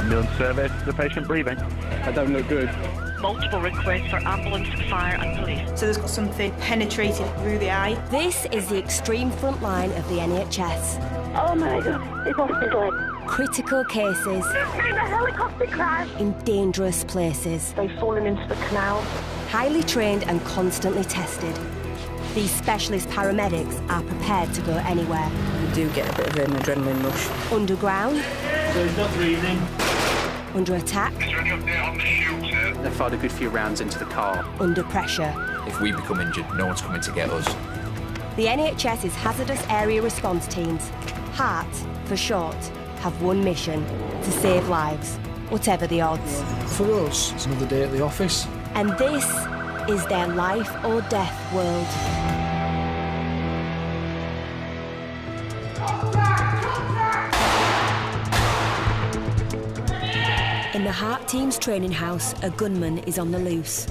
Ambulance service, the patient breathing. I don't look good. Multiple requests for ambulance, fire and police. So there's got something penetrated through the eye. This is the extreme front line of the NHS. Oh my God, it's lost his leg. Critical cases. There's been a helicopter crash. In dangerous places. They've fallen into the canal. Highly trained and constantly tested. These specialist paramedics are prepared to go anywhere. You do get a bit of an adrenaline rush. Underground. So he's not breathing. Under attack. Is there any update on the shooter? They fired a good few rounds into the car. Under pressure. If we become injured, no one's coming to get us. The NHS's hazardous area response teams, HART for short, have one mission: to save lives, whatever the odds. For us, it's another day at the office. And this is their life or death world. In the HART team's training house, a gunman is on the loose.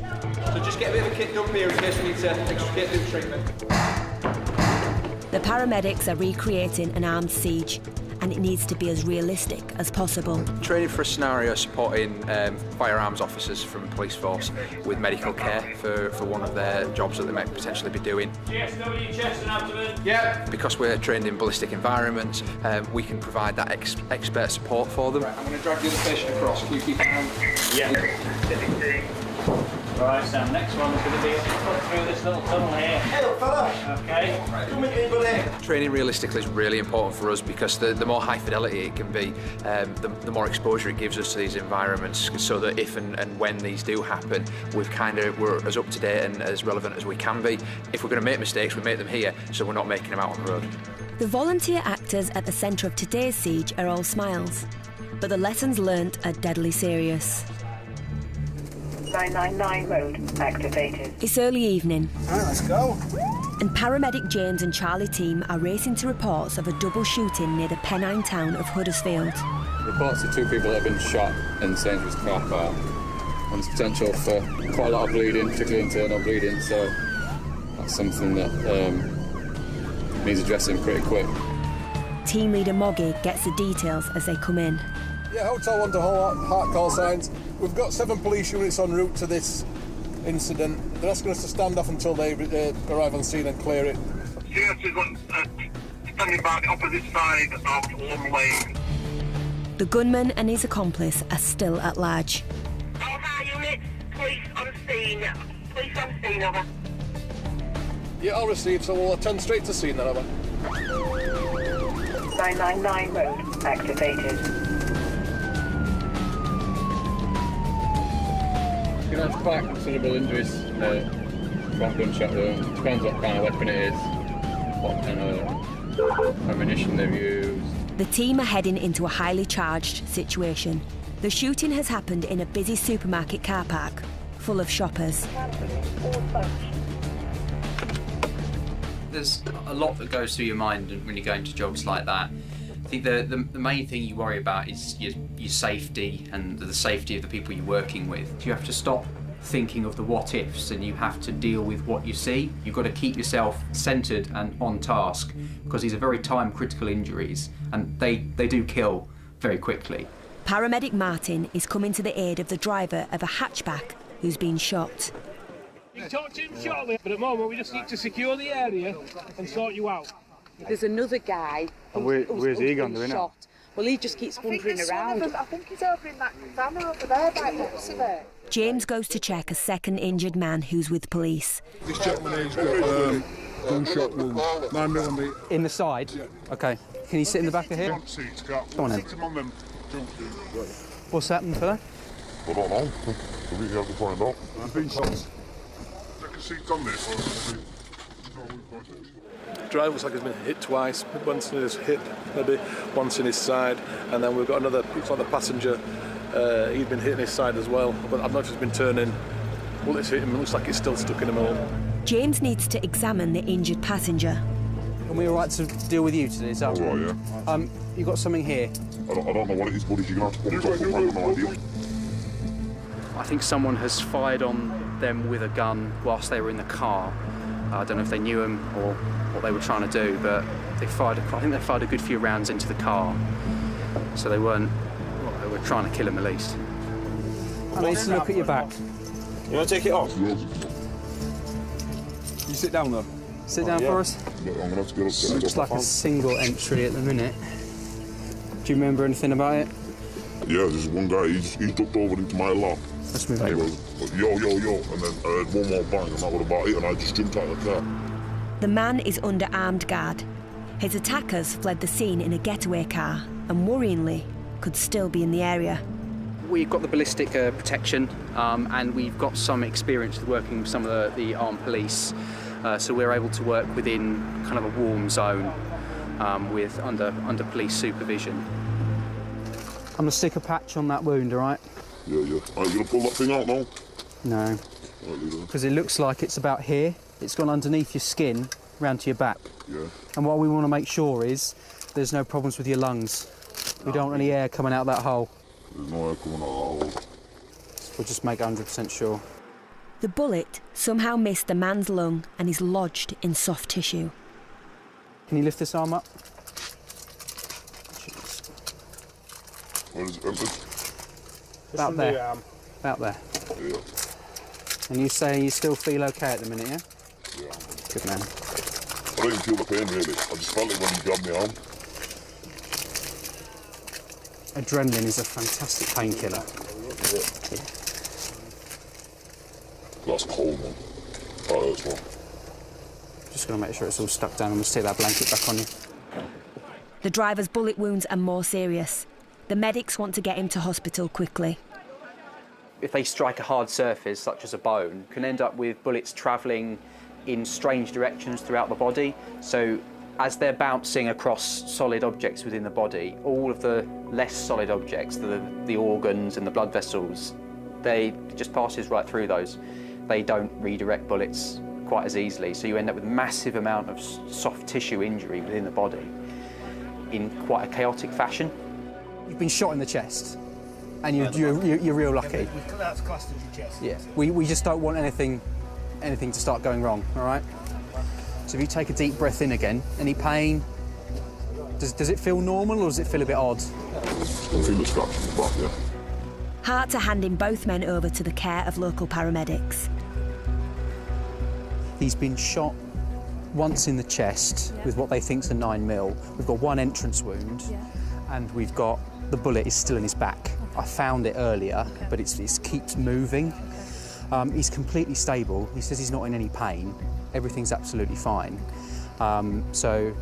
So just get a bit of a kit up here in case we need to extricate the treatment. The paramedics are recreating an armed siege, and it needs to be as realistic as possible. Training for a scenario supporting firearms officers from police force with medical care for one of their jobs that they might potentially be doing. Yes, over your chest and abdomen. Yeah. Because we're trained in ballistic environments, we can provide that expert support for them. Right, I'm going to drag the other patient across. Can you keep an Yeah. Right, Sam, next one's going to be through this little tunnel here. Hello, fella. Okay. Right, come with me, buddy. Training realistically is really important for us because the more high fidelity it can be, the more exposure it gives us to these environments, so that if and when these do happen, we're as up to date and as relevant as we can be. If we're going to make mistakes, we make them here, so we're not making them out on the road. The volunteer actors at the centre of today's siege are all smiles, but the lessons learnt are deadly serious. 999 road activated. It's early evening. All right, let's go. And paramedic James and Charlie team are racing to reports of a double shooting near the Pennine town of Huddersfield. Reports of 2 people that have been shot in the Sainsbury's car park. And there's potential for quite a lot of bleeding, particularly internal bleeding, so that's something that needs addressing pretty quick. Team leader Moggy gets the details as they come in. Yeah, Hotel 1 to Heart call signs. We've got 7 police units en route to this incident. They're asking us to stand off until they arrive on scene and clear it. CS is standing by the opposite side of Long Lane. The gunman and his accomplice are still at large. All high units, police on scene. Police on scene, over. Yeah, I'll receive, so we'll attend straight to scene then, over. 999 road activated. You know, quite considerable injuries from gunshot wound. Depends what kind of weapon it is, what kind of ammunition they've used. The team are heading into a highly charged situation. The shooting has happened in a busy supermarket car park, full of shoppers. There's a lot that goes through your mind when you're going to jobs like that. I think the main thing you worry about is your safety and the safety of the people you're working with. You have to stop thinking of the what-ifs and you have to deal with what you see. You've got to keep yourself centred and on task because these are very time-critical injuries and they do kill very quickly. Paramedic Martin is coming to the aid of the driver of a hatchback who's been shot. You can talk to him shortly, but at the moment we just need to secure the area and sort you out. There's another guy who's he gone doing shot. Well, he just keeps wandering around. I think he's over in that van over there by the looks of it. James goes to check a second injured man who's with police. This gentleman here's got gunshot wound, 9mm. In the side? Yeah. OK. Can you sit in the back of here? Come on in. What's happened, fella? I don't know. I think you have to find out. I've been shot. Take a seat on this. Driver looks like he's been hit twice, once in his hip, maybe once in his side, and then we've got another, looks like the passenger, he'd been hitting his side as well, but I've not just been turning, well it's hit him, it looks like it's still stuck in the middle. James needs to examine the injured passenger. Are we all right to deal with you today, is that all right, yeah. You've got something here? I don't know what it is, buddy, you're going to have to put it up, I have no idea. I think someone has fired on them with a gun whilst they were in the car. I don't know if they knew him or what they were trying to do, but I think they fired a good few rounds into the car. So they weren't we're trying to kill him at least. I need to look at your back. You want to take it off? You sit down though. Sit down for us. I'm gonna have to get up. Looks like a single entry at the minute. Do you remember anything about it? Yeah, there's one guy, he jumped over into my lap. Let's move over. Yo, and then I heard one more bang, and that was about it, and I just jumped out of the car. The man is under armed guard. His attackers fled the scene in a getaway car and, worryingly, could still be in the area. We've got the ballistic protection and we've got some experience with working with some of the armed police, so we're able to work within kind of a warm zone with under police supervision. I'm going to stick a patch on that wound, all right? Yeah. Are you going to pull that thing out now? No. Because it looks like it's about here. It's gone underneath your skin, round to your back. Yeah. And what we want to make sure is there's no problems with your lungs. We don't want any air coming out that hole. There's no air coming out that hole. We'll just make 100% sure. The bullet somehow missed the man's lung and is lodged in soft tissue. Can you lift this arm up? Where is it empty? About there. About there. Yeah. And you say you still feel okay at the minute, yeah? Yeah. Good man. I don't even feel the pain really. I just felt it when you grabbed my arm. Adrenaline is a fantastic painkiller. Yeah. That's cold, man. That hurts, man. Just going to make sure it's all stuck down and we'll stick that blanket back on you. The driver's bullet wounds are more serious. The medics want to get him to hospital quickly. If they strike a hard surface, such as a bone, can end up with bullets travelling in strange directions throughout the body. So as they're bouncing across solid objects within the body, all of the less solid objects, the organs and the blood vessels, they just passes right through those. They don't redirect bullets quite as easily, so you end up with a massive amount of soft tissue injury within the body in quite a chaotic fashion. You've been shot in the chest, and you're real lucky. That's classed as your chest. Yeah, we just don't want anything to start going wrong, all right? So if you take a deep breath in again, any pain? Does it feel normal or does it feel a bit odd? I feel the scratch in the back, yeah. Hart are handing both men over to the care of local paramedics. He's been shot once in the chest with what they think's a 9mm. We've got one entrance wound, and we've got the bullet is still in his back. I found it earlier, but it keeps moving. He's completely stable. He says he's not in any pain. Everything's absolutely fine. So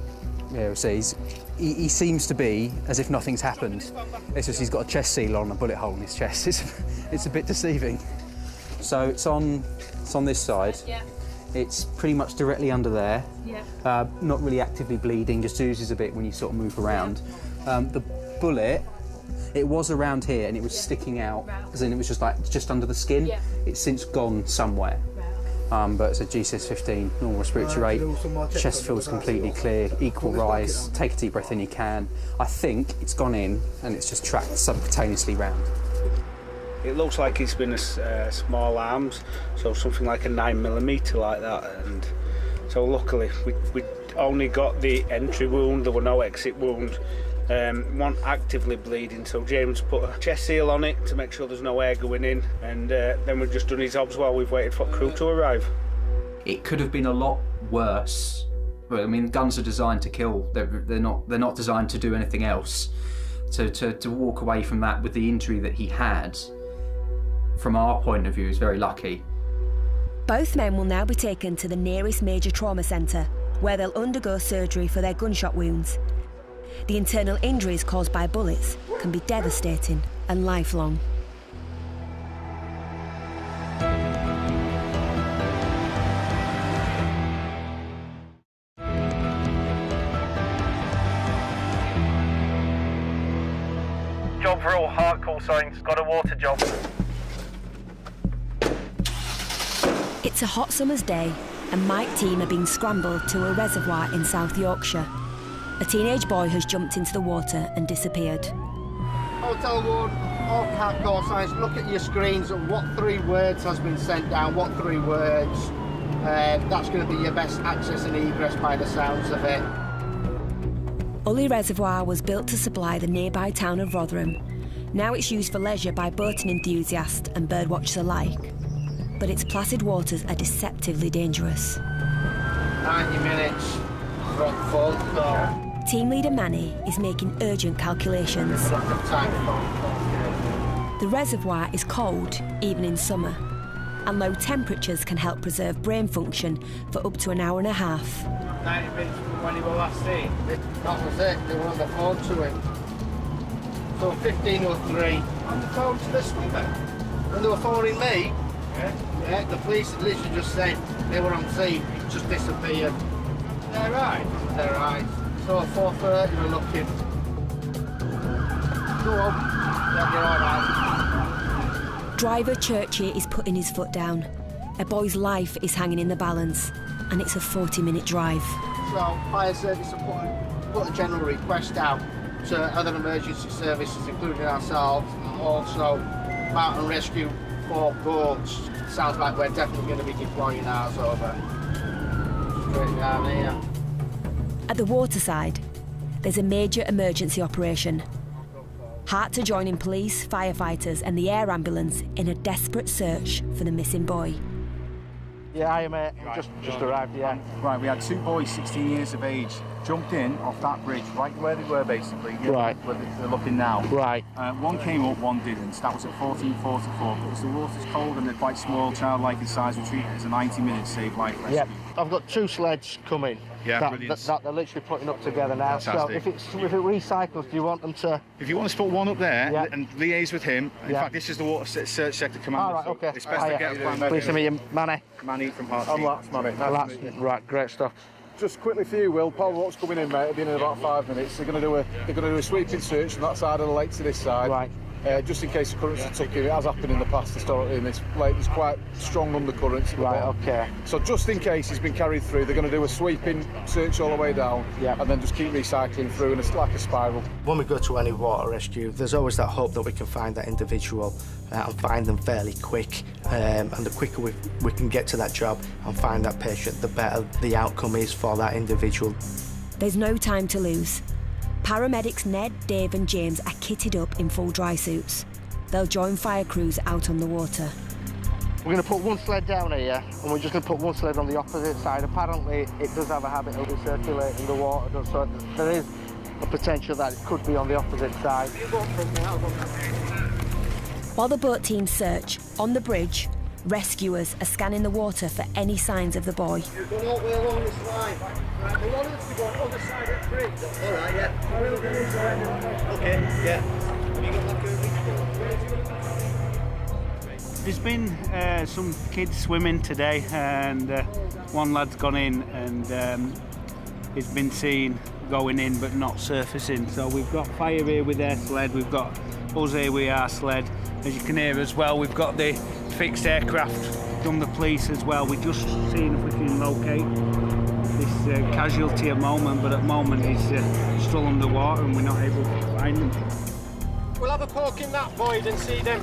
he seems to be as if nothing's happened. It's just he's got a chest seal on, a bullet hole in his chest. It's a bit deceiving. So it's on this side. Yeah. It's pretty much directly under there. Yeah. Not really actively bleeding, just oozes a bit when you sort of move around. The bullet, it was around here and it was sticking out, as in it was just under the skin. Yeah. It's since gone somewhere. But it's a GCS-15, normal respiratory rate, chest feels completely clear, equal rise, take a deep breath in you can. I think it's gone in and it's just tracked subcutaneously round. It looks like it's been a small arms, so something like a 9mm like that, and so luckily we only got the entry wound, there were no exit wound. One actively bleeding, so James put a chest seal on it to make sure there's no air going in, and then we've just done his obs while we've waited for crew to arrive. It could have been a lot worse. Well, I mean, guns are designed to kill. They're not designed to do anything else. So to walk away from that with the injury that he had, from our point of view, is very lucky. Both men will now be taken to the nearest major trauma centre, where they'll undergo surgery for their gunshot wounds. The internal injuries caused by bullets can be devastating and lifelong. Job for all heart call signs, got a water job. It's a hot summer's day and Mike's team are being scrambled to a reservoir in South Yorkshire. A teenage boy has jumped into the water and disappeared. Hotel 1, all heart call signs, look at your screens and what 3 words has been sent down, what 3 words. That's going to be your best access and egress by the sounds of it. Ully Reservoir was built to supply the nearby town of Rotherham. Now it's used for leisure by boating enthusiasts and birdwatchers alike. But its placid waters are deceptively dangerous. 90 minutes from full, so... Team leader Manny is making urgent calculations. The reservoir is cold, even in summer, and low temperatures can help preserve brain function for up to an hour and a half. 90 minutes from when you were last seen? That was it, they were on the phone to him. So 15:03. On the phone to the swimmer? When they were phoning me? Yeah, the police had literally just said they were on scene, it just disappeared. They're right? They're right. So 4:30 we're looking. Go on. Yeah, you're all right. Driver Churchy is putting his foot down. A boy's life is hanging in the balance, and it's a 40-minute drive. So fire service have put a general request out to other emergency services, including ourselves, and also mountain rescue 4 boats. Sounds like we're definitely going to be deploying ours over. Straight down here. At the waterside, there's a major emergency operation. Hart to join in police, firefighters and the air ambulance in a desperate search for the missing boy. Yeah, I am just arrived, yeah. Right, we had 2 boys, 16 years of age, jumped in off that bridge, right where they were basically, right. Where they're looking now. Right. One came up, one didn't. That was at 14:44. Because the water's cold and they're quite small, childlike in size, we treat it as a 90-minute save life rescue. Yep. I've got 2 sleds coming. Yeah, that they're literally putting up together now. Fantastic. So if it recycles, do you want them to? If you want to put one up there and liaise with him, in fact, this is the water search sector commander. All right, okay. It's best to get a plan. Please to meet you, Manny. Manny from Hart. I'm Lax, Manny. Right, great stuff. Just quickly for you, Will. Paul Watt's coming in, mate. It'll be in about 5 minutes. They're going to do a sweeping search from that side of the lake to this side. Right. Just in case the currents are tucking. It has happened in the past historically in this lake. There's quite strong undercurrents. Right, okay. So just in case he's been carried through, they're going to do a sweeping search all the way down and then just keep recycling through, and it's like a spiral. When we go to any water rescue, there's always that hope that we can find that individual and find them fairly quick. And the quicker we can get to that job and find that patient, the better the outcome is for that individual. There's no time to lose. Paramedics Ned, Dave and James are kitted up in full dry suits. They'll join fire crews out on the water. We're going to put 1 sled down here and we're just going to put 1 sled on the opposite side. Apparently it does have a habit of recirculating the water, so there is a potential that it could be on the opposite side. While the boat team search, on the bridge, rescuers are scanning the water for any signs of the boy. You've gone all the way along this line. Right, the one that's going on the side of the bridge. All right, yeah. Okay, yeah. Have you got that? There's been some kids swimming today, and one lad's gone in and he's been seen going in but not surfacing. So we've got fire here with their sled, we've got us here with our sled. As you can hear as well, we've got the fixed aircraft from the police as well. We're just seeing if we can locate this casualty at the moment, but at the moment he's still underwater and we're not able to find him. We'll have a poke in that void and see them.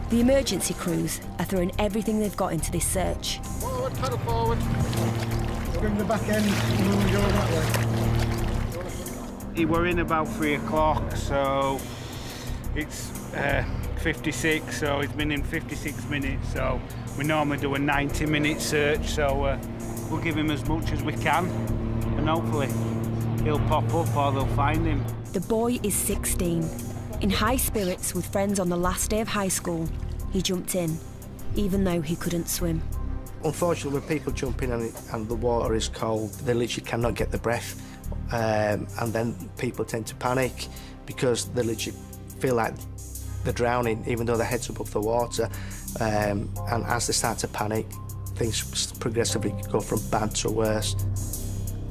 The emergency crews are throwing everything they've got into this search. Forward, pedal forward. Swim the back end and we'll go that way. He were in about 3 o'clock, so it's 56, so he's been in 56 minutes, so we normally do a 90-minute search, so we'll give him as much as we can and hopefully he'll pop up or they'll find him. The boy is 16. In high spirits with friends on the last day of high school, he jumped in, even though he couldn't swim. Unfortunately, when people jump in and the water is cold, they literally cannot get the breath, and then people tend to panic because they literally feel like they're drowning, even though their head's above the water. And as they start to panic, things progressively go from bad to worse.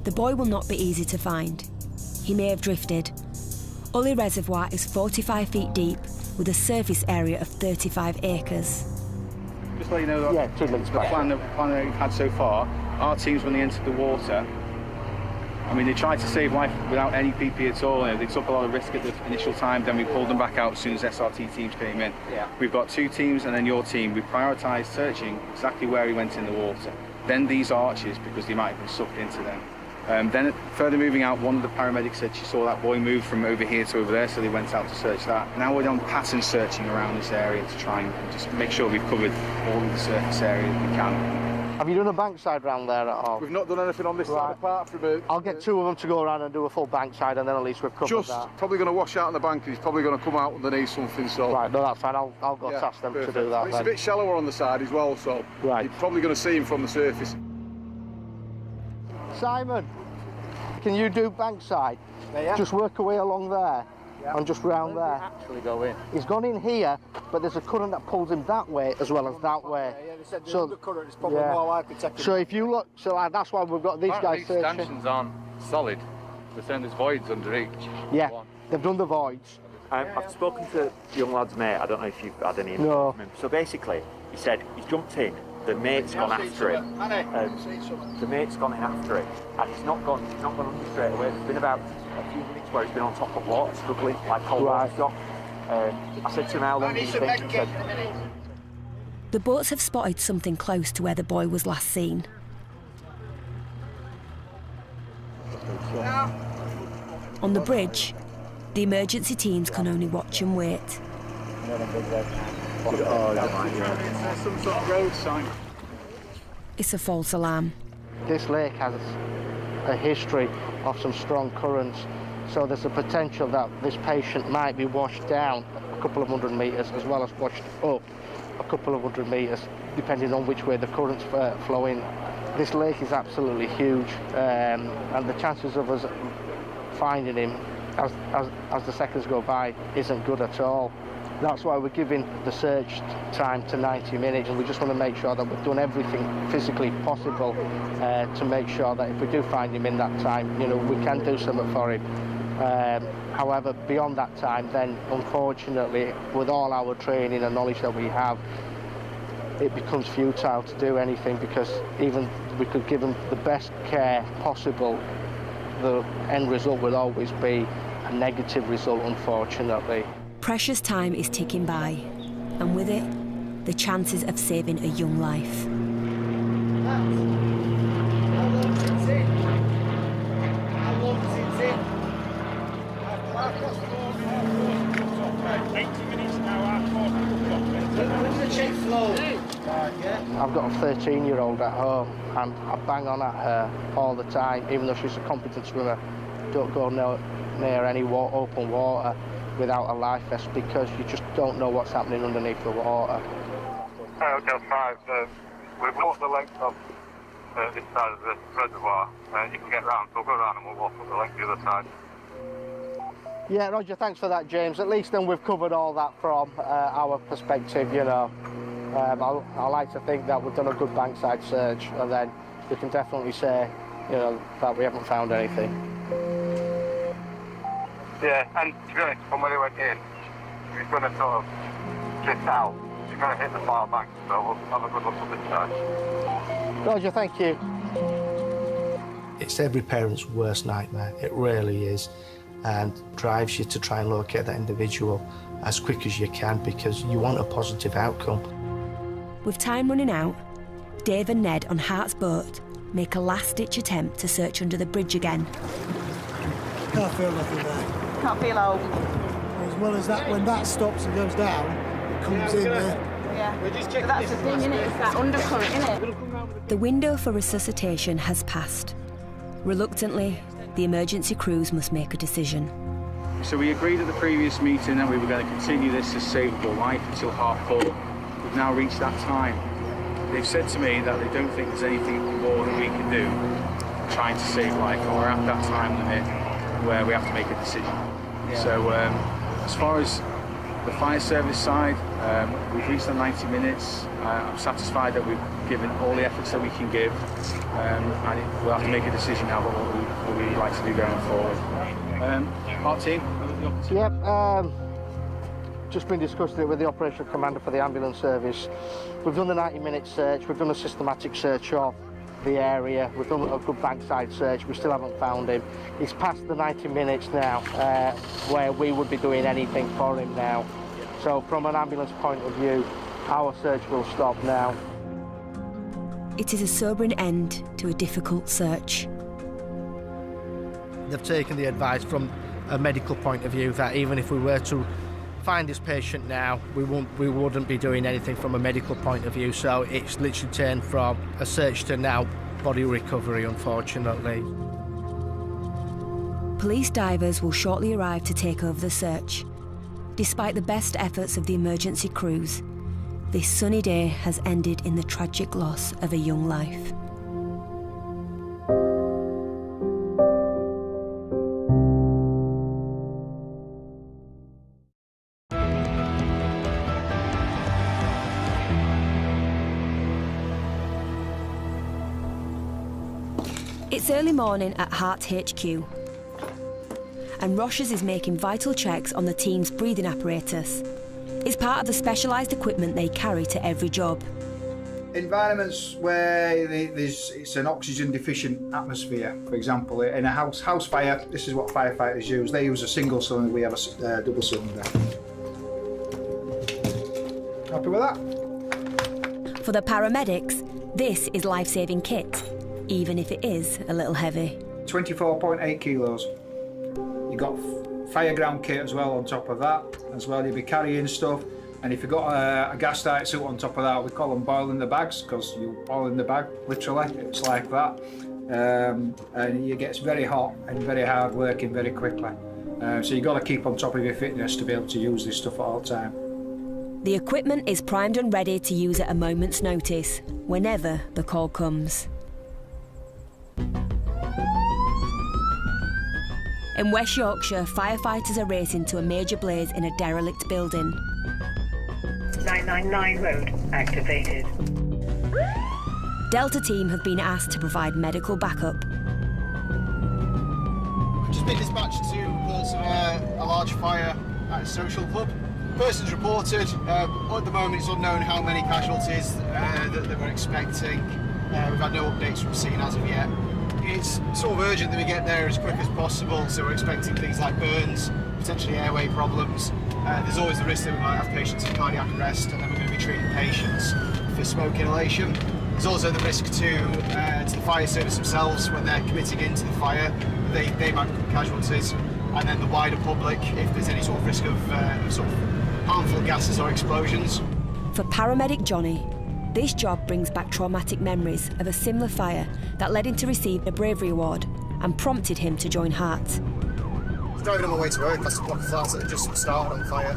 The boy will not be easy to find. He may have drifted. Ully Reservoir is 45 feet deep with a surface area of 35 acres. Just to let you know that the plan that we've had so far, our teams, when they entered the water, I mean, they tried to save life without any PPE at all. You know, they took a lot of risk at the initial time, then we pulled them back out as soon as SRT teams came in. Yeah. We've got 2 teams and then your team. We prioritised searching exactly where he went in the water. Then these arches, because they might have been sucked into them. Then further moving out, one of the paramedics said she saw that boy move from over here to over there, so they went out to search that. Now we're on pattern searching around this area to try and just make sure we've covered all of the surface area that we can. Have you done a bankside round there at all? We've not done anything on this side apart from it. I'll get 2 of them to go around and do a full bankside, and then at least we've covered that. Probably going to wash out on the bank, and he's probably going to come out underneath something. So right, no, that's fine. I'll go task them to do that. It's a bit shallower on the side as well, so you're probably going to see him from the surface. Simon, can you do bankside? Yeah. Just work away along there. And just round there. Actually go in. He's gone in here, but there's a current that pulls him that way as well as that way. Yeah, they said the undercurrent is probably more likely to take him. So if you look, that's why we've got these guys these searching. stanchions aren't solid. They're saying there's voids under each. Yeah, they've done the voids. I've spoken to the young lad's mate. I don't know if you've had any info from him. So basically, he said he's jumped in. The mate's gone after him. The mate's gone in after him, and he's not gone under straight away. There's been about a few minutes where he's been on top of water, struggling, like cold water shock. I said to him, how long do you think? He said, The boats have spotted something close to where the boy was last seen. On the bridge, the emergency teams can only watch and wait. Some sort of road sign. It's a false alarm. This lake has a history of some strong currents, so there's a potential that this patient might be washed down a couple of 100 metres as well as washed up a couple of 100 metres, depending on which way the currents flow in. This lake is absolutely huge, and the chances of us finding him as the seconds go by isn't good at all. That's why we're giving the search time to 90 minutes, and we just want to make sure that we've done everything physically possible to make sure that if we do find him in that time, we can do something for him. However, beyond that time, then unfortunately, with all our training and knowledge that we have, it becomes futile to do anything, because even we could give him the best care possible, the end result will always be a negative result, unfortunately. Precious time is ticking by, and with it, the chances of saving a young life. I've got a 13-year-old at home, and I bang on at her all the time, even though she's a competent swimmer. Don't go near any open water without a life vest, because you just don't know what's happening underneath the water. Hotel 5, we've walked the length of this side of the reservoir. You can get round, so we'll go round and we'll walk up the length of the other side. Yeah, Roger, thanks for that, James. At least then we've covered all that from our perspective, I like to think that we've done a good bankside search, and then we can definitely say, that we haven't found anything. Yeah, and to be honest, from where he went in, he's going to sort of drift out. He's going to hit the far bank, so we'll have a good look at this side. Roger, thank you. It's every parent's worst nightmare, it really is, and drives you to try and locate that individual as quick as you can, because you want a positive outcome. With time running out, Dave and Ned on Hart's boat make a last-ditch attempt to search under the bridge again. Can't feel nothing there. Can't feel old. As well as that, when that stops and goes down, it comes in there. Yeah, but that's the thing, isn't it? It's that undercurrent, isn't it? The window for resuscitation has passed. Reluctantly, the emergency crews must make a decision. So we agreed at the previous meeting that we were going to continue this as savable life until 4:30. We've now reached that time. They've said to me that they don't think there's anything more that we can do trying to save life, or we're at that time limit where we have to make a decision. Yeah. So as far as the fire service side, we've reached the 90 minutes. I'm satisfied that we've given all the efforts that we can give, and we'll have to make a decision now about what we'd like to do going forward. Our team? Yep, just been discussing it with the operational commander for the ambulance service. We've done the 90-minute search, we've done a systematic search of the area, we've done a good bankside search, we still haven't found him. He's past the 90 minutes now, where we would be doing anything for him now. So from an ambulance point of view, our search will stop now. It is a sobering end to a difficult search. they've taken the advice from a medical point of view that even if we were to find this patient now, we wouldn't be doing anything from a medical point of view. So it's literally turned from a search to now body recovery, unfortunately. Police divers will shortly arrive to take over the search. Despite the best efforts of the emergency crews, this sunny day has ended in the tragic loss of a young life. It's early morning at Hearts HQ, and Roshers is making vital checks on the team's breathing apparatus. It's part of the specialised equipment they carry to every job. Environments where it's an oxygen deficient atmosphere, for example, in a house fire, this is what firefighters use. They use a single cylinder, we have a double cylinder. Happy with that? For the paramedics, this is life-saving kit, even if it is a little heavy. 24.8 kilos. You've got fire ground kit as well on top of that. As well, you'll be carrying stuff. And if you've got a gas tight suit on top of that, we call them boiling the bags, because you boil in the bag, literally. It's like that. And it gets very hot and very hard working very quickly. So you've got to keep on top of your fitness to be able to use this stuff at all time. The equipment is primed and ready to use at a moment's notice, whenever the call comes. In West Yorkshire, firefighters are racing to a major blaze in a derelict building. 999 road activated. Delta team have been asked to provide medical backup. I've just been dispatched to reports of a large fire at a social club. Person's reported. At the moment it's unknown how many casualties that they were expecting. We've had no updates from scene as of yet. It's sort of urgent that we get there as quick as possible, so we're expecting things like burns, potentially airway problems. There's always the risk that we might have patients in cardiac arrest, and then we're going to be treating patients for smoke inhalation. There's also the risk to the fire service themselves when they're committing into the fire. They might become casualties, and then the wider public if there's any sort of risk of sort of harmful gases or explosions. For paramedic Johnny, this job brings back traumatic memories of a similar fire that led him to receive a bravery award and prompted him to join Hearts. Driving on my way to work past a block of flats that had just started on fire,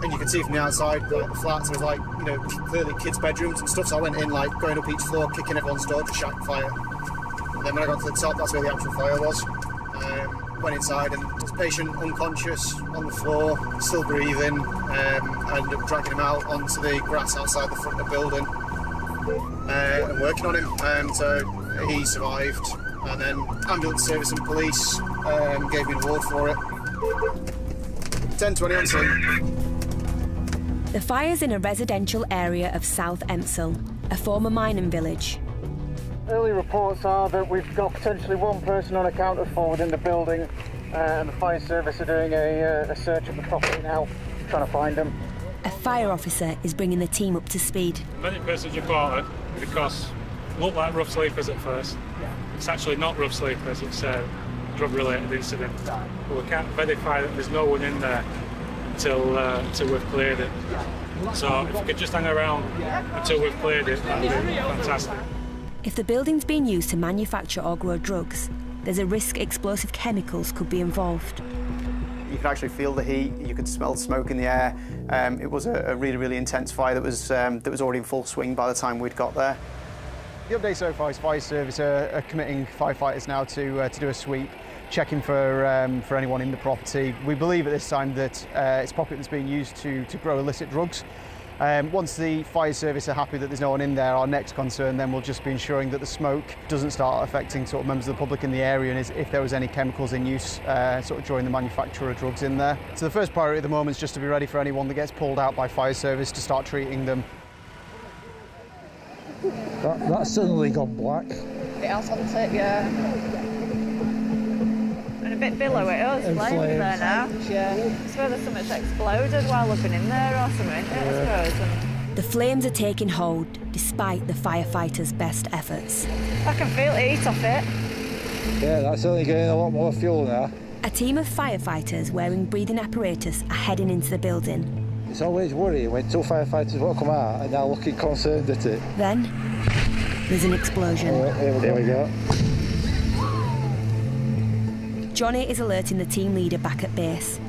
and you could see from the outside the flats, there was like, you know, clearly kids' bedrooms and stuff, so I went in like going up each floor, kicking everyone's door to shout fire. And then when I got to the top, that's where the actual fire was. Went inside and this patient unconscious on the floor, still breathing. I ended up dragging him out onto the grass outside the front of the building and working on him. So he survived, and then ambulance service and police gave me an award for it. 10:20 on scene. The fire's in a residential area of South Emsall, a former mining village. Early reports are that we've got potentially one person unaccounted for within the building, and the fire service are doing a search of the property now, trying to find them. A fire officer is bringing the team up to speed. Many persons reported because it looked like rough sleepers at first. It's actually not rough sleepers, it's a drug-related incident. But we can't verify that there's no one in there until we've cleared it. So if we could just hang around until we've cleared it, that would be fantastic. If the building's being used to manufacture or grow drugs, there's a risk explosive chemicals could be involved. You could actually feel the heat, you could smell the smoke in the air. It was a really, really intense fire that was already in full swing by the time we'd got there. The update so far is fire service are committing firefighters now to do a sweep, checking for anyone in the property. We believe at this time that it's property that's being used to grow illicit drugs. Once the fire service are happy that there's no one in there, our next concern then will just be ensuring that the smoke doesn't start affecting sort of members of the public in the area, and if there was any chemicals in use sort of during the manufacture of drugs in there. So the first priority at the moment is just to be ready for anyone that gets pulled out by fire service to start treating them. That's suddenly gone black. It has on it, yeah. And a bit below it, oh, there's flames there now. Yeah. I swear there's something that's exploded while we've been in there or something, I suppose. The flames are taking hold despite the firefighters' best efforts. I can feel heat off it. Yeah, that's only getting a lot more fuel now. A team of firefighters wearing breathing apparatus are heading into the building. It's always worrying when two firefighters will come out and they're looking concerned at it. Then, there's an explosion. Here we go. Johnny is alerting the team leader back at base.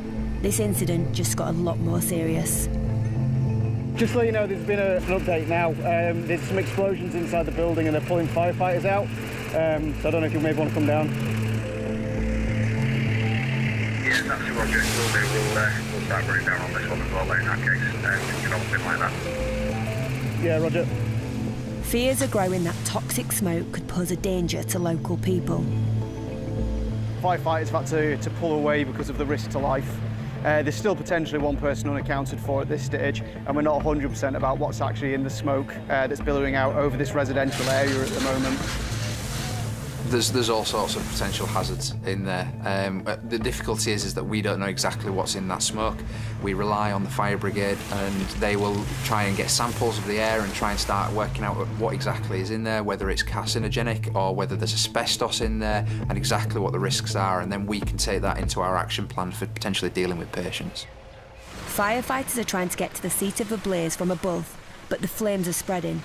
This incident just got a lot more serious. Just to let you know, there's been an update now. There's some explosions inside the building and they're pulling firefighters out. So I don't know if you maybe want to come down. Yeah, that's a Roger. We'll start running down on this one as well in that case. You know, something like that. Yeah, Roger. Fears are growing that toxic smoke could pose a danger to local people. Firefighters have had to pull away because of the risk to life. There's still potentially one person unaccounted for at this stage, and we're not 100% about what's actually in the smoke that's billowing out over this residential area at the moment. There's all sorts of potential hazards in there. The difficulty is that we don't know exactly what's in that smoke. We rely on the fire brigade, and they will try and get samples of the air and try and start working out what exactly is in there, whether it's carcinogenic or whether there's asbestos in there, and exactly what the risks are, and then we can take that into our action plan for potentially dealing with patients. Firefighters are trying to get to the seat of the blaze from above, but the flames are spreading.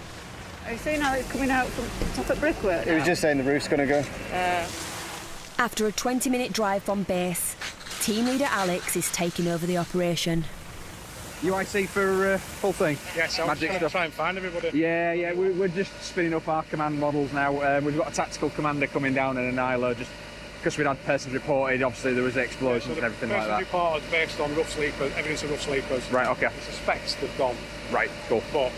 Have you seen how it's coming out from top of brickwork now? It was just saying the roof's going to go. After a 20-minute drive from base, team leader Alex is taking over the operation. UIC for full thing? Yes, I'm Magic going to stuff. try and find everybody. Yeah, we're just spinning up our command models now. We've got a tactical commander coming down in an ILO, just because we'd had persons reported, obviously there was explosions and everything like that. Persons reported based on rough sleepers, evidence of rough sleepers. Right, okay. He suspects they've gone. Right, cool. But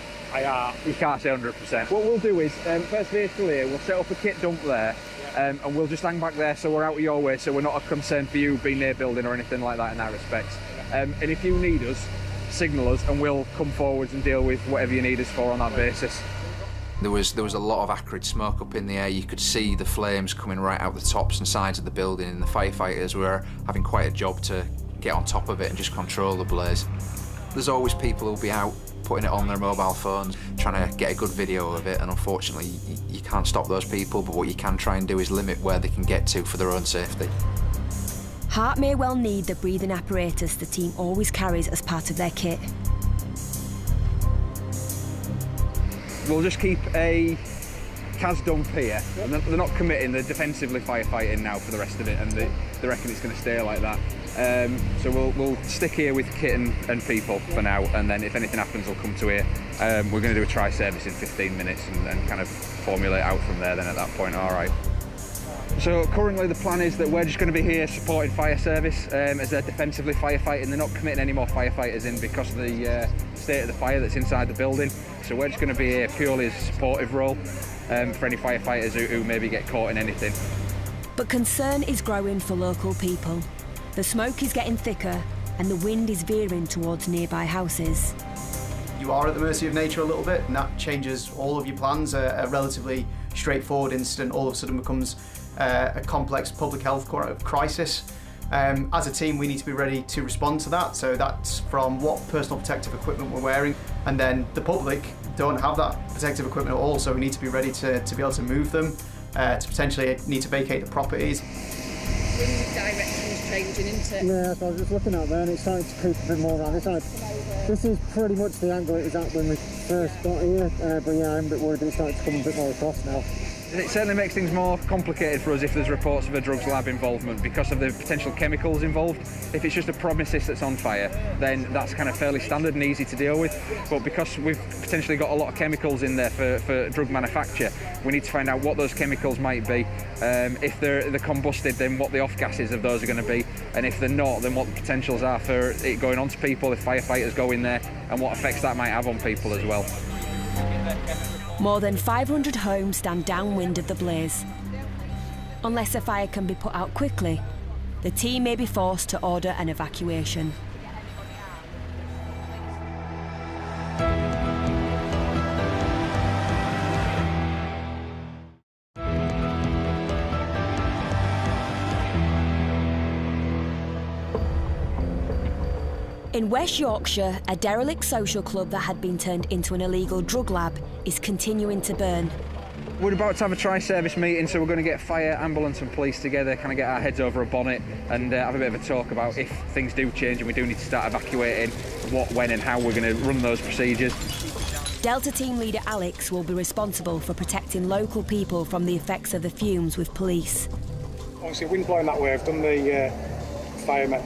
you can't say 100%. What we'll do is, first vehicle here, we'll set up a kit dump there, and we'll just hang back there so we're out of your way, so we're not a concern for you being near building or anything like that in that respect. And if you need us, signal us and we'll come forwards and deal with whatever you need us for on that basis. There was a lot of acrid smoke up in the air. You could see the flames coming right out the tops and sides of the building, and the firefighters were having quite a job to get on top of it and just control the blaze. There's always people who'll be out putting it on their mobile phones, trying to get a good video of it, and unfortunately you can't stop those people, but what you can try and do is limit where they can get to for their own safety. Hart may well need the breathing apparatus the team always carries as part of their kit. We'll just keep a CAS dump here, and they're not committing, they're defensively firefighting now for the rest of it, and they reckon it's going to stay like that. So we'll stick here with kit and people for now, and then if anything happens we'll come to here. We're going to do a tri-service in 15 minutes and kind of formulate out from there then at that point. All right. So currently the plan is that we're just going to be here supporting fire service as they're defensively firefighting. They're not committing any more firefighters in because of the state of the fire that's inside the building. So we're just going to be here purely as a supportive role for any firefighters who maybe get caught in anything. But concern is growing for local people. The smoke is getting thicker and the wind is veering towards nearby houses. You are at the mercy of nature a little bit, and that changes all of your plans. A relatively straightforward incident all of a sudden becomes a complex public health crisis. As a team, we need to be ready to respond to that. So that's from what personal protective equipment we're wearing, and then the public don't have that protective equipment at all, so we need to be ready to be able to move them, to potentially need to vacate the properties. Wind direction's changing, isn't it? Yeah, so I was just looking out there and it's starting to creep a bit more around this side. This is pretty much the angle it was at when we first got here, but yeah, I'm a bit worried that it's starting to come a bit more across now. It certainly makes things more complicated for us if there's reports of a drugs lab involvement because of the potential chemicals involved. If it's just a premises that's on fire, then that's kind of fairly standard and easy to deal with. But because we've potentially got a lot of chemicals in there for drug manufacture, we need to find out what those chemicals might be. If they're combusted, then what the off gases of those are going to be, and if they're not, then what the potentials are for it going on to people if firefighters go in there, and what effects that might have on people as well. More than 500 homes stand downwind of the blaze. Unless a fire can be put out quickly, the team may be forced to order an evacuation. In West Yorkshire, a derelict social club that had been turned into an illegal drug lab is continuing to burn. We're about to have a tri-service meeting, so we're going to get fire, ambulance and police together, kind of get our heads over a bonnet and have a bit of a talk about if things do change and we do need to start evacuating, what, when and how we're going to run those procedures. Delta team leader Alex will be responsible for protecting local people from the effects of the fumes with police. Obviously, wind blowing that way, I've done the firemen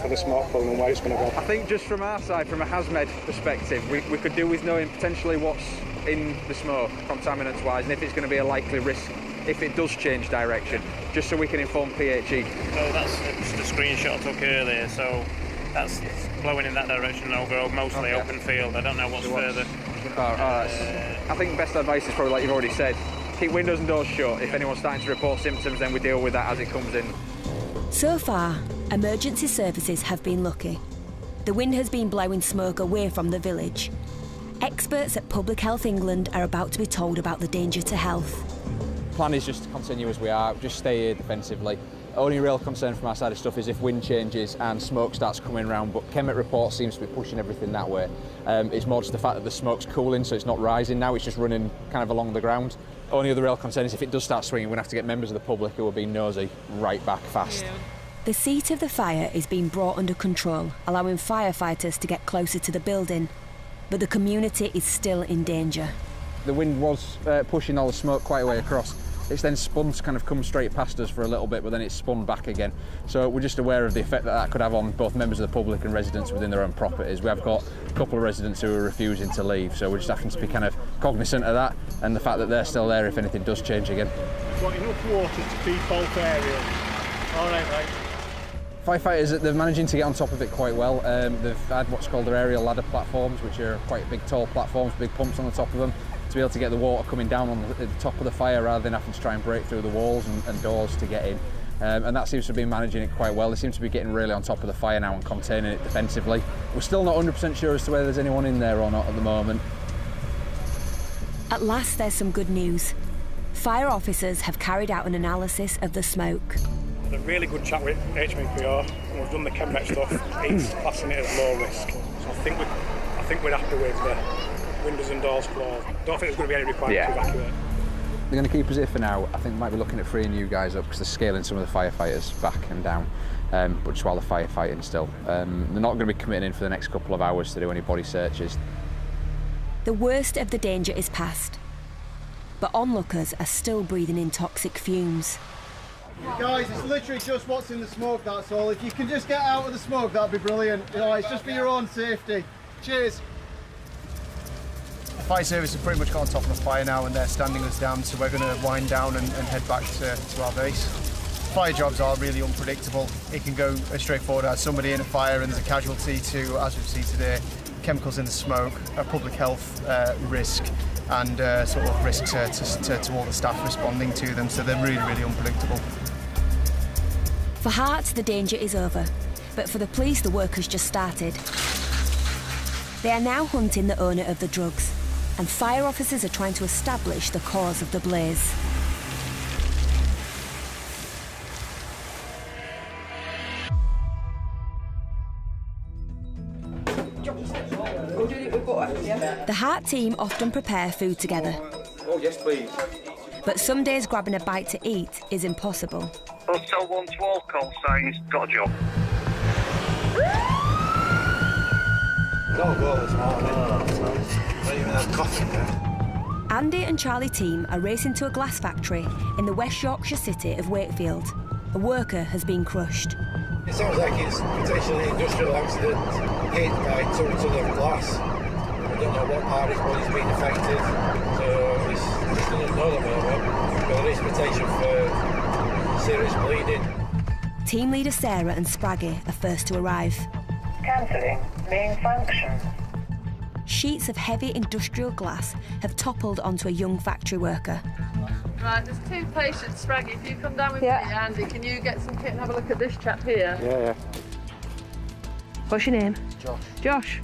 for the smoke pulling and where it's going to go. I think just from our side, from a hazmat perspective, we could do with knowing potentially what's in the smoke, contaminants-wise, and if it's going to be a likely risk if it does change direction, just so we can inform PHE. So that's just a screenshot I took earlier, so that's blowing in that direction over mostly open field. I don't know what's further. I think best advice is probably like you've already said, keep windows and doors shut. If anyone's starting to report symptoms, then we deal with that as it comes in. So far, emergency services have been lucky. The wind has been blowing smoke away from the village. Experts at Public Health England are about to be told about the danger to health. The plan is just to continue as we are, just stay here defensively. Only real concern from our side of stuff is if wind changes and smoke starts coming around, but Chemet report seems to be pushing everything that way. It's more just the fact that the smoke's cooling, so it's not rising now, it's just running kind of along the ground. Only other real concern is if it does start swinging, we're going to have to get members of the public who are being nosy right back fast. Yeah. The seat of the fire is being brought under control, allowing firefighters to get closer to the building. But the community is still in danger. The wind was pushing all the smoke quite a way across. It's then spun to kind of come straight past us for a little bit, but then it's spun back again. So we're just aware of the effect that that could have on both members of the public and residents within their own properties. We have got a couple of residents who are refusing to leave, so we're just having to be kind of cognisant of that and the fact that they're still there if anything does change again. You've got enough water to feed both areas. All right, mate. Firefighters, they're managing to get on top of it quite well. They've had what's called their aerial ladder platforms, which are quite big, tall platforms, big pumps on the top of them, to be able to get the water coming down on the top of the fire rather than having to try and break through the walls and doors to get in. And that seems to be managing it quite well. They seem to be getting really on top of the fire now and containing it defensively. We're still not 100% sure as to whether there's anyone in there or not at the moment. At last, there's some good news. Fire officers have carried out an analysis of the smoke. Had a really good chat with HMPR and we've done the Chemet stuff. It's classing it as low risk. So I think we're happy with the windows and doors closed. Don't think there's going to be any requirement to evacuate. They're going to keep us here for now. I think we might be looking at freeing you guys up because they're scaling some of the firefighters back and down, but just while they're firefighting still. They're not going to be committing in for the next couple of hours to do any body searches. The worst of the danger is past, but onlookers are still breathing in toxic fumes. Guys, it's literally just what's in the smoke, that's all. If you can just get out of the smoke, that'd be brilliant. You know, it's just for your own safety. Cheers. The fire service have pretty much got on top of the fire now and they're standing us down, so we're going to wind down and head back to our base. Fire jobs are really unpredictable. It can go as straightforward as somebody in a fire and there's a casualty to, as we've seen today, chemicals in the smoke, a public health risk and sort of risk to all the staff responding to them, so they're really, really unpredictable. For Hearts, the danger is over, but for the police, the work has just started. They are now hunting the owner of the drugs, and fire officers are trying to establish the cause of the blaze. The Heart team often prepare food together. Oh, yes, please. But some days grabbing a bite to eat is impossible. Hotel 112 call signs, got a job. Don't go this morning. Not even have coffee there. Andy and Charlie team are racing to a glass factory in the West Yorkshire city of Wakefield. A worker has been crushed. It sounds like it's potentially an industrial accident hit by 2 tons of glass. I don't know what part of his body's been affected, so he doesn't know at the moment, but there is potential for serious bleeding. Team leader Sarah and Spraggy are first to arrive. Cancelling main function. Sheets of heavy industrial glass have toppled onto a young factory worker. Right, there's 2 patients, Spraggy. If you come down with me, Andy, can you get some kit and have a look at this chap here? Yeah. What's your name? It's Josh. Josh,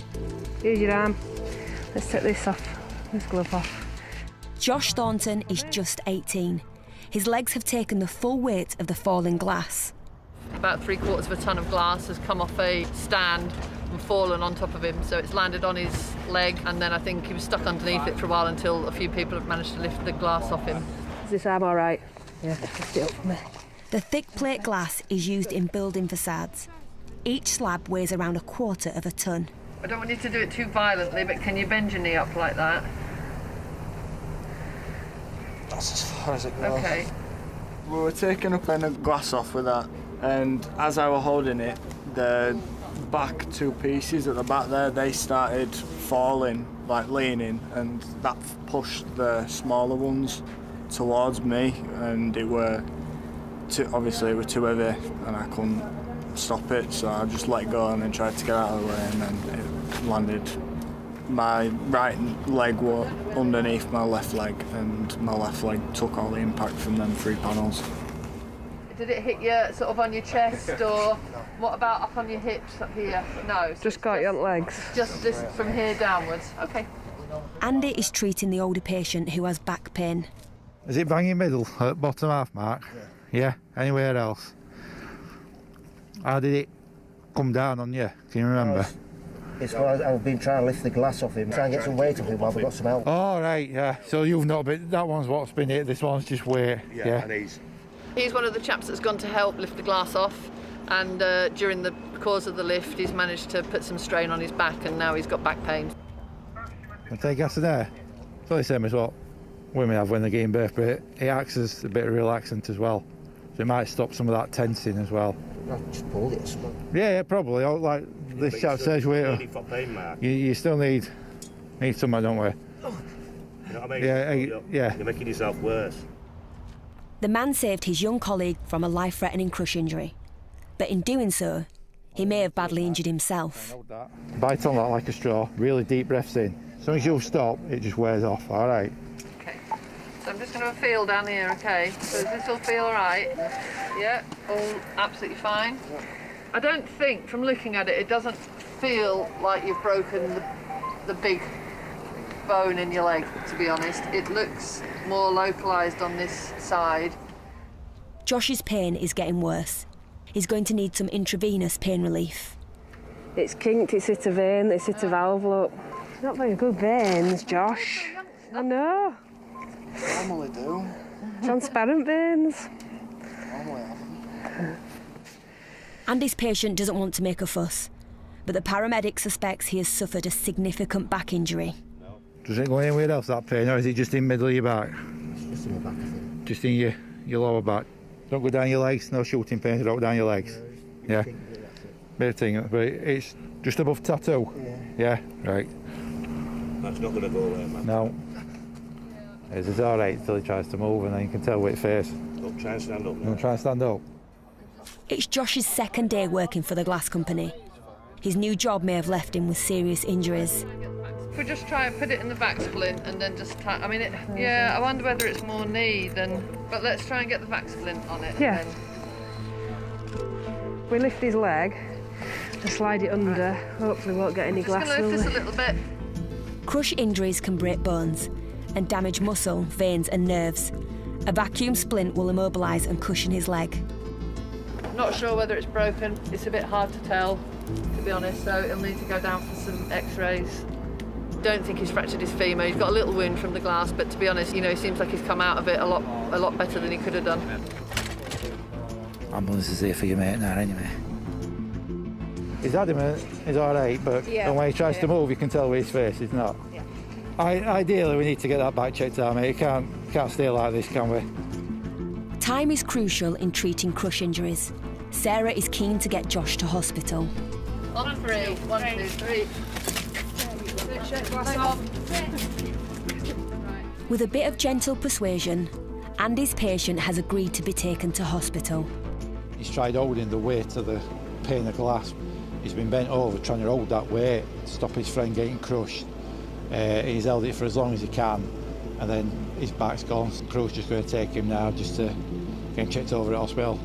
here's your arm. Let's take this off, this glove off. Josh Thornton is just 18. His legs have taken the full weight of the falling glass. About 3/4 of a tonne of glass has come off a stand and fallen on top of him, so it's landed on his leg, and then I think he was stuck underneath it for a while until a few people have managed to lift the glass off him. Is this arm all right? Yeah, lift it up for me. The thick plate glass is used in building facades. Each slab weighs around 1/4 of a tonne. I don't want you to do it too violently, but can you bend your knee up like that? That's as far as it goes. Okay. We were taking up a glass off with that, and as I was holding it, the back two pieces at the back there, they started falling, like leaning, and that pushed the smaller ones towards me, and it were obviously it was too heavy and I couldn't stop it, so I just let go and then tried to get out of the way, and then it landed. My right leg was underneath my left leg, and my left leg took all the impact from them 3 panels. Did it hit you sort of on your chest, or what about up on your hips up here? No. Just got your legs. Just this from here downwards. Okay. Andy is treating the older patient who has back pain. Is it bang in middle at bottom half mark? Yeah. Anywhere else? How did it come down on you? Can you remember? It's where I've been trying to lift the glass off him, try and get some weight off him while we've got some help. Oh, right, yeah. So you've not been, that one's what's been hit, this one's just weight. Yeah. And he's one of the chaps that's gone to help lift the glass off, and during the course of the lift he's managed to put some strain on his back, and now he's got back pain. Can I take gas in there? It's all the same as what women have when they're giving birth, but it acts as a bit of relaxant as well. So it might stop some of that tensing as well. Just pulled it. Yeah, probably. Like this chap says, you still need some, don't we? You know what I mean? Yeah. You're making yourself worse. The man saved his young colleague from a life-threatening crush injury. But in doing so, he may have badly injured himself. Bite on that like a straw, really deep breaths in. As soon as you'll stop, it just wears off, all right? Okay. So I'm just going to feel down here, okay? So does this all feel all right? Yeah, all absolutely fine. I don't think, from looking at it, it doesn't feel like you've broken the big bone in your leg, to be honest. It looks more localised on this side. Josh's pain is getting worse. He's going to need some intravenous pain relief. It's kinked, it's hit a vein, it's hit a valve, look. Not very good veins, Josh. I know. Normally do. Transparent veins. Normally haven't. Andy's patient doesn't want to make a fuss, but the paramedic suspects he has suffered a significant back injury. Does it go anywhere else, that pain, or is it just in the middle of your back? It's just in my back, I think. Just in your lower back? Don't go down your legs, no shooting pains, don't go down your legs? Yeah? Bit of thing, but it's just above tattoo? Yeah? Right. That's not going to go away, man. No. It's all right until he tries to move, and then you can tell with his face. Don't try and stand up. Don't try and stand up. It's Josh's second day working for the glass company. His new job may have left him with serious injuries. If we just try and put it in the back splint and then just tie, I mean, I wonder whether it's more knee than, but let's try and get the back splint on it. Yeah. And then... We lift his leg and slide it under. Hopefully won't get any glass. Just going to lift this a little bit. Crush injuries can break bones and damage muscle, veins and nerves. A vacuum splint will immobilise and cushion his leg. Not sure whether it's broken. It's a bit hard to tell, to be honest, so he'll need to go down for some x-rays. Don't think he's fractured his femur. He's got a little wound from the glass, but to be honest, he seems like he's come out of it a lot better than he could have done. Ambulance is here for your mate now, anyway. He's adamant, he's all right, but when he tries to move, you can tell with his face he's not. Yeah. Ideally, we need to get that back checked out, mate. He can't stay like this, can we? Time is crucial in treating crush injuries. Sarah is keen to get Josh to hospital. On 3, 1, 2, 3. With a bit of gentle persuasion, Andy's patient has agreed to be taken to hospital. He's tried holding the weight of the pane of glass. He's been bent over trying to hold that weight to stop his friend getting crushed. He's held it for as long as he can, and then his back's gone. The crew's just going to take him now just to get him checked over at hospital.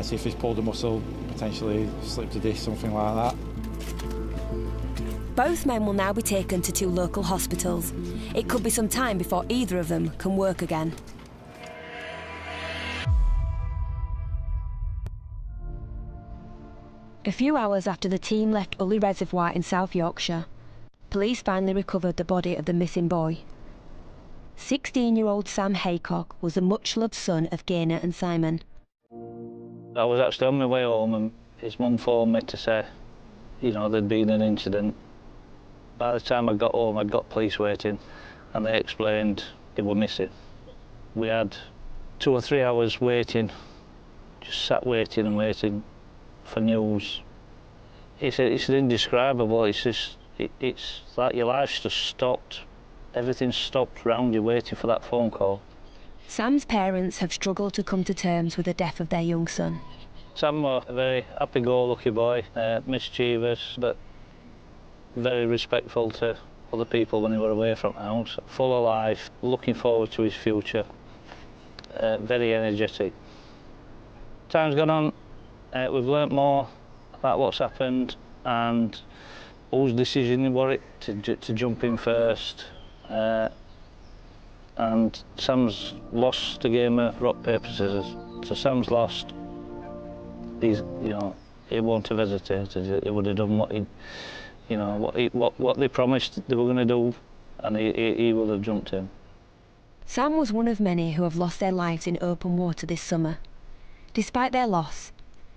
See if he's pulled a muscle, potentially slipped a disc, something like that. Both men will now be taken to 2 local hospitals. It could be some time before either of them can work again. A few hours after the team left Ulley Reservoir in South Yorkshire, police finally recovered the body of the missing boy. 16-year-old Sam Haycock was the much-loved son of Gaynor and Simon. I was actually on my way home and his mum phoned me to say, you know, there'd been an incident. By the time I got home, I'd got police waiting and they explained he was missing. We had 2 or 3 hours waiting, just sat waiting and waiting for news. It's indescribable. It's like your life's just stopped. Everything's stopped around you waiting for that phone call. Sam's parents have struggled to come to terms with the death of their young son. Sam was a very happy-go-lucky boy, mischievous, but very respectful to other people when he were away from the house. Full of life, looking forward to his future, very energetic. Time's gone on, we've learnt more about what's happened and whose decision was it to jump in first. And Sam's lost the game of rock, paper, scissors. So Sam's lost. He's, you know, he won't have hesitated. He would have done what he, you know, what they promised they were going to do, and he would have jumped in. Sam was one of many who have lost their lives in open water this summer. Despite their loss,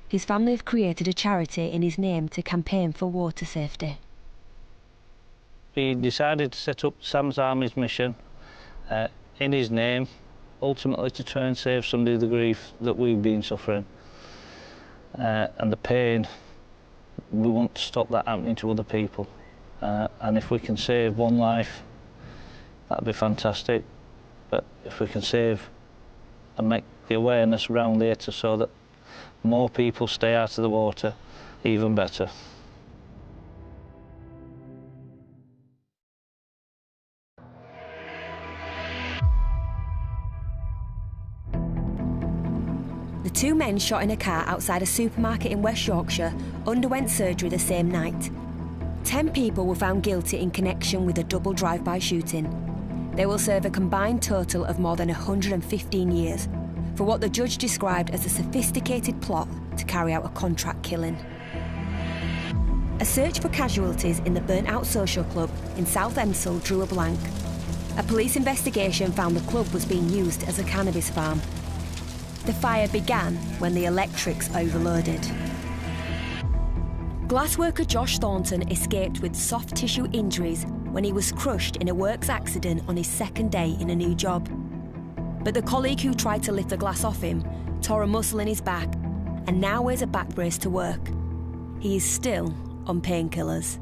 his family have created a charity in his name to campaign for water safety. We decided to set up Sam's Army's mission in his name, ultimately to try and save somebody the grief that we've been suffering. And the pain, we want to stop that happening to other people. And if we can save one life, that'd be fantastic. But if we can save and make the awareness around here so that more people stay out of the water, even better. The 2 men shot in a car outside a supermarket in West Yorkshire underwent surgery the same night. 10 people were found guilty in connection with a double drive-by shooting. They will serve a combined total of more than 115 years for what the judge described as a sophisticated plot to carry out a contract killing. A search for casualties in the burnt-out social club in South Emsall drew a blank. A police investigation found the club was being used as a cannabis farm. The fire began when the electrics overloaded. Glassworker Josh Thornton escaped with soft tissue injuries when he was crushed in a works accident on his 2nd day in a new job. But the colleague who tried to lift the glass off him tore a muscle in his back and now wears a back brace to work. He is still on painkillers.